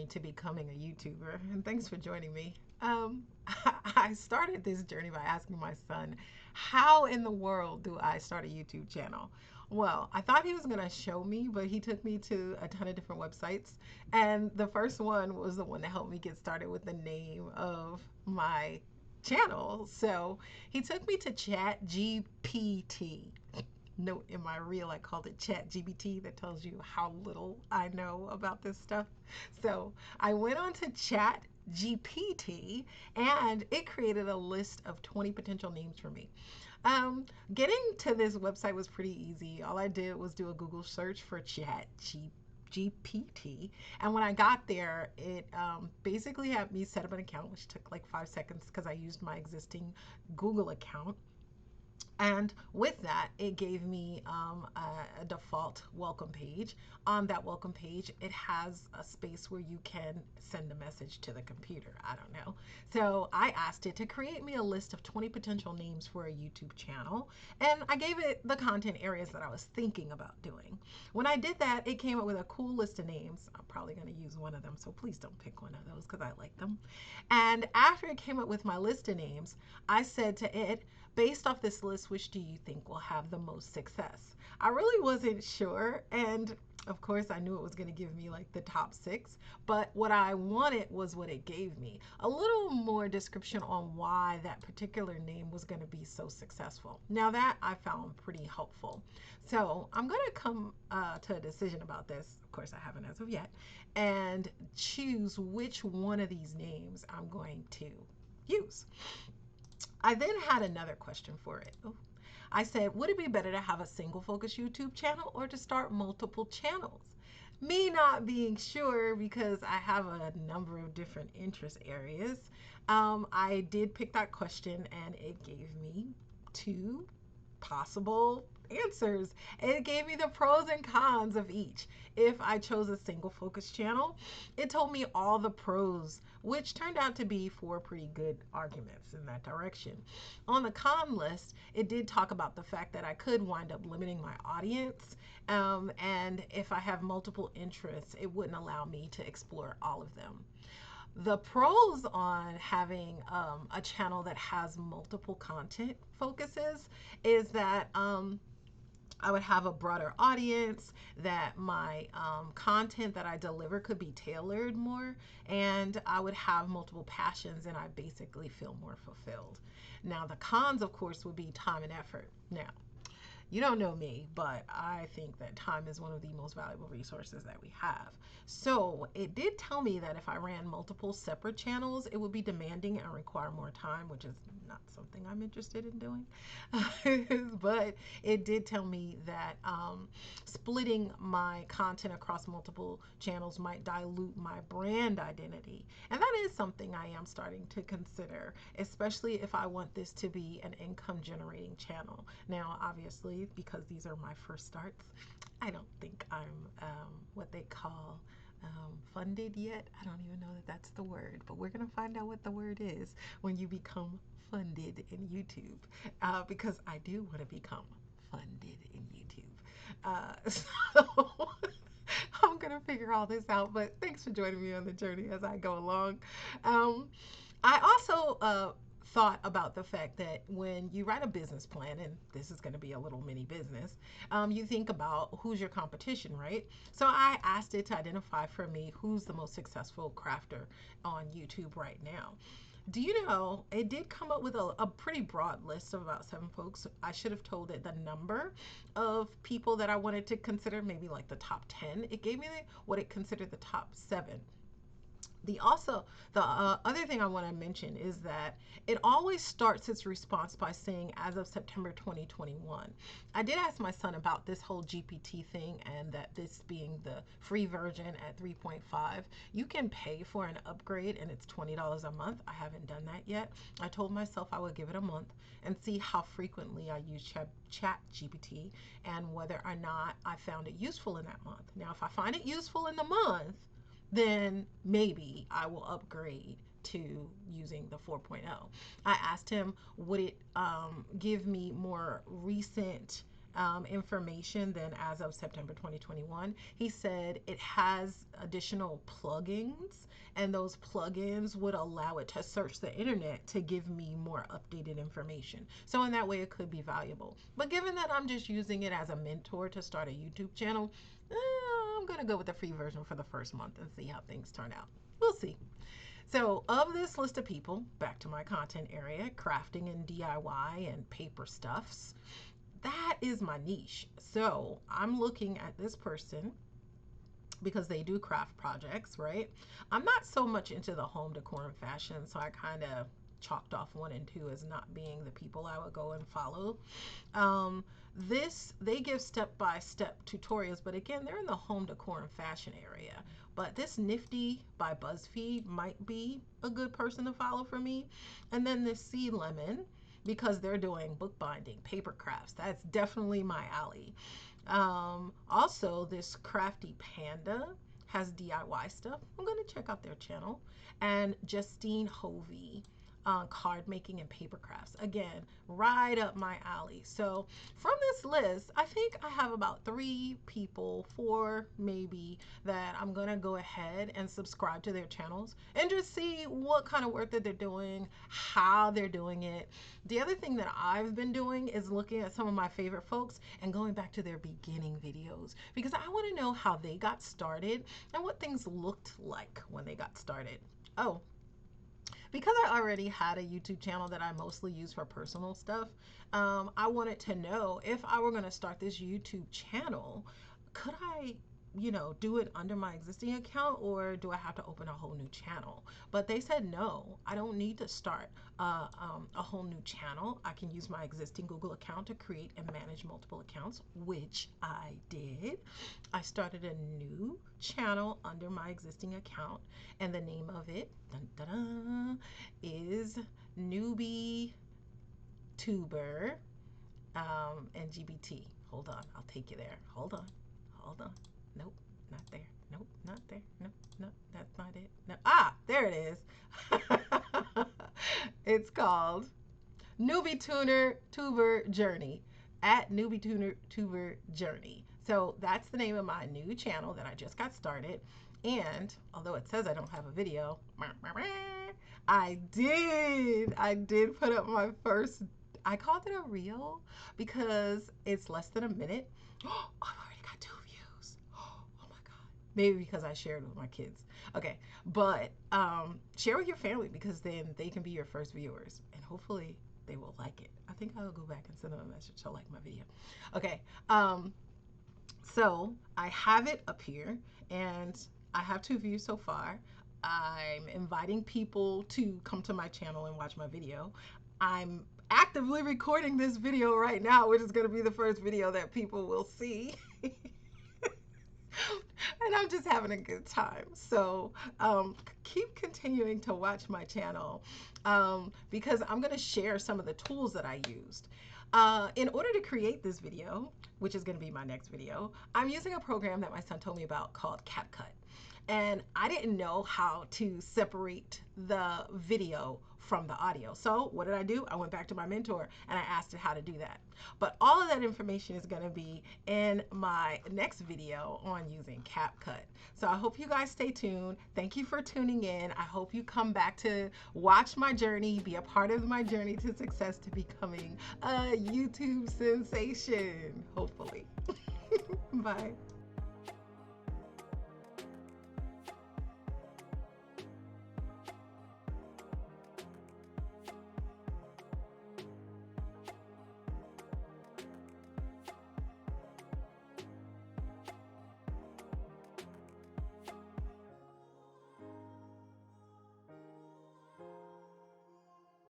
to becoming a YouTuber, and thanks for joining me. I started this journey by asking my son, how in the world do I start a YouTube channel? Well, I thought he was going to show me, but he took me to a ton of different websites. And the first one was the one that helped me get started with the name of my channel. So he took me to ChatGPT. Note in my reel, I called it ChatGPT. That tells you how little I know about this stuff. So I went on to ChatGPT and it created a list of 20 potential names for me. Getting to this website was pretty easy. All I did was do a Google search for ChatGPT. And when I got there, it basically had me set up an account, which took like 5 seconds because I used my existing Google account. And with that, it gave me a default welcome page. On that welcome page, it has a space where you can send a message to the computer. I don't know. So I asked it to create me a list of 20 potential names for a YouTube channel. And I gave it the content areas that I was thinking about doing. When I did that, it came up with a cool list of names. I'm probably going to use one of them, so please don't pick one of those because I like them. And after it came up with my list of names, I said to it, based off this list, which do you think will have the most success? I really wasn't sure. And of course, I knew it was going to give me like the top 6. But what I wanted was what it gave me, a little more description on why that particular name was going to be so successful. Now, that I found pretty helpful. So I'm going to come to a decision about this. Of course, I haven't as of yet. And choose which one of these names I'm going to use. I then had another question for it. Oh. I said, would it be better to have a single focus YouTube channel or to start multiple channels? Me not being sure because I have a number of different interest areas, I did pick that question and it gave me 2 possible answers. It gave me the pros and cons of each. If I chose a single focus channel, it told me all the pros, which turned out to be 4 pretty good arguments in that direction. On the con list, it did talk about the fact that I could wind up limiting my audience. And if I have multiple interests, it wouldn't allow me to explore all of them. The pros on having a channel that has multiple content focuses is that I would have a broader audience, that my content that I deliver could be tailored more, and I would have multiple passions and I basically feel more fulfilled. Now, the cons, of course, would be time and effort. Now, you don't know me, but I think that time is one of the most valuable resources that we have. So it did tell me that if I ran multiple separate channels, it would be demanding and require more time, which is not something I'm interested in doing. But it did tell me that splitting my content across multiple channels might dilute my brand identity. And that is something I am starting to consider, especially if I want this to be an income generating channel. Now, obviously, because these are my first starts, I don't think I'm what they call funded yet. I don't even know that that's the word, but we're going to find out what the word is when you become funded in YouTube, because I do want to become funded in YouTube. So I'm going to figure all this out, but thanks for joining me on the journey as I go along. I also thought about the fact that when you write a business plan, and this is going to be a little mini business, you think about who's your competition, right? So I asked it to identify for me who's the most successful crafter on YouTube right now. Do you know, it did come up with a pretty broad list of about 7 folks. I should have told it the number of people that I wanted to consider, maybe like the top 10. It gave me what it considered the top 7. The other thing I want to mention is that it always starts its response by saying as of September 2021. I did ask my son about this whole GPT thing, and that this being the free version at 3.5, you can pay for an upgrade and it's $20 a month. I haven't done that yet. I told myself I would give it a month and see how frequently I use ChatGPT and whether or not I found it useful in that month. Now, if I find it useful in the month, then maybe I will upgrade to using the 4.0. I asked him, would it give me more recent information than as of September 2021. He said it has additional plugins, and those plugins would allow it to search the internet to give me more updated information. So in that way, it could be valuable. But given that I'm just using it as a mentor to start a YouTube channel, I'm going to go with the free version for the first month and see how things turn out. We'll see. So, of this list of people, back to my content area, crafting and DIY and paper stuffs, that is my niche. So, I'm looking at this person because they do craft projects, right? I'm not so much into the home decor and fashion, so I kind of chalked off 1 and 2 as not being the people I would go and follow. This they give step-by-step tutorials, but again, they're in the home decor and fashion area. But this Nifty by BuzzFeed might be a good person to follow for me. And then this Sea Lemon, because they're doing bookbinding, paper crafts. That's definitely my alley. Also, this Crafty Panda has DIY stuff. I'm going to check out their channel. And Justine Hovey, card making and paper crafts. Again, right up my alley. So from this list, I think I have about 3 people, 4 maybe, that I'm going to go ahead and subscribe to their channels and just see what kind of work that they're doing, how they're doing it. The other thing that I've been doing is looking at some of my favorite folks and going back to their beginning videos, because I want to know how they got started and what things looked like when they got started. Oh, because I already had a YouTube channel that I mostly use for personal stuff, I wanted to know if I were going to start this YouTube channel, could I, do it under my existing account, or do I have to open a whole new channel? But they said, no, I don't need to start a whole new channel. I can use my existing Google account to create and manage multiple accounts, which I did. I started a new channel under my existing account, and the name of it is NewbieTuber and GBT. Hold on, I'll take you there. Hold on. Nope, not there. Nope, not there. Nope, that's not it. No. There it is. It's called NewieTuber Journey, at NewieTuber Journey. So that's the name of my new channel that I just got started. And although it says I don't have a video, I did put up my first, I called it a reel because it's less than a minute. Oh, I've already got 2 views. Oh my God. Maybe because I shared with my kids. Okay, but share with your family, because then they can be your first viewers, and hopefully they will like it. I think I'll go back and send them a message to like my video. Okay, so I have it up here, and I have 2 views so far. I'm inviting people to come to my channel and watch my video. I'm actively recording this video right now, which is going to be the first video that people will see. And I'm just having a good time. So keep continuing to watch my channel, because I'm going to share some of the tools that I used. In order to create this video, which is going to be my next video, I'm using a program that my son told me about called CapCut. And I didn't know how to separate the video from the audio. So what did I do? I went back to my mentor and I asked it how to do that. But all of that information is going to be in my next video on using CapCut. So I hope you guys stay tuned. Thank you for tuning in. I hope you come back to watch my journey, be a part of my journey to success, to becoming a YouTube sensation, hopefully. Bye.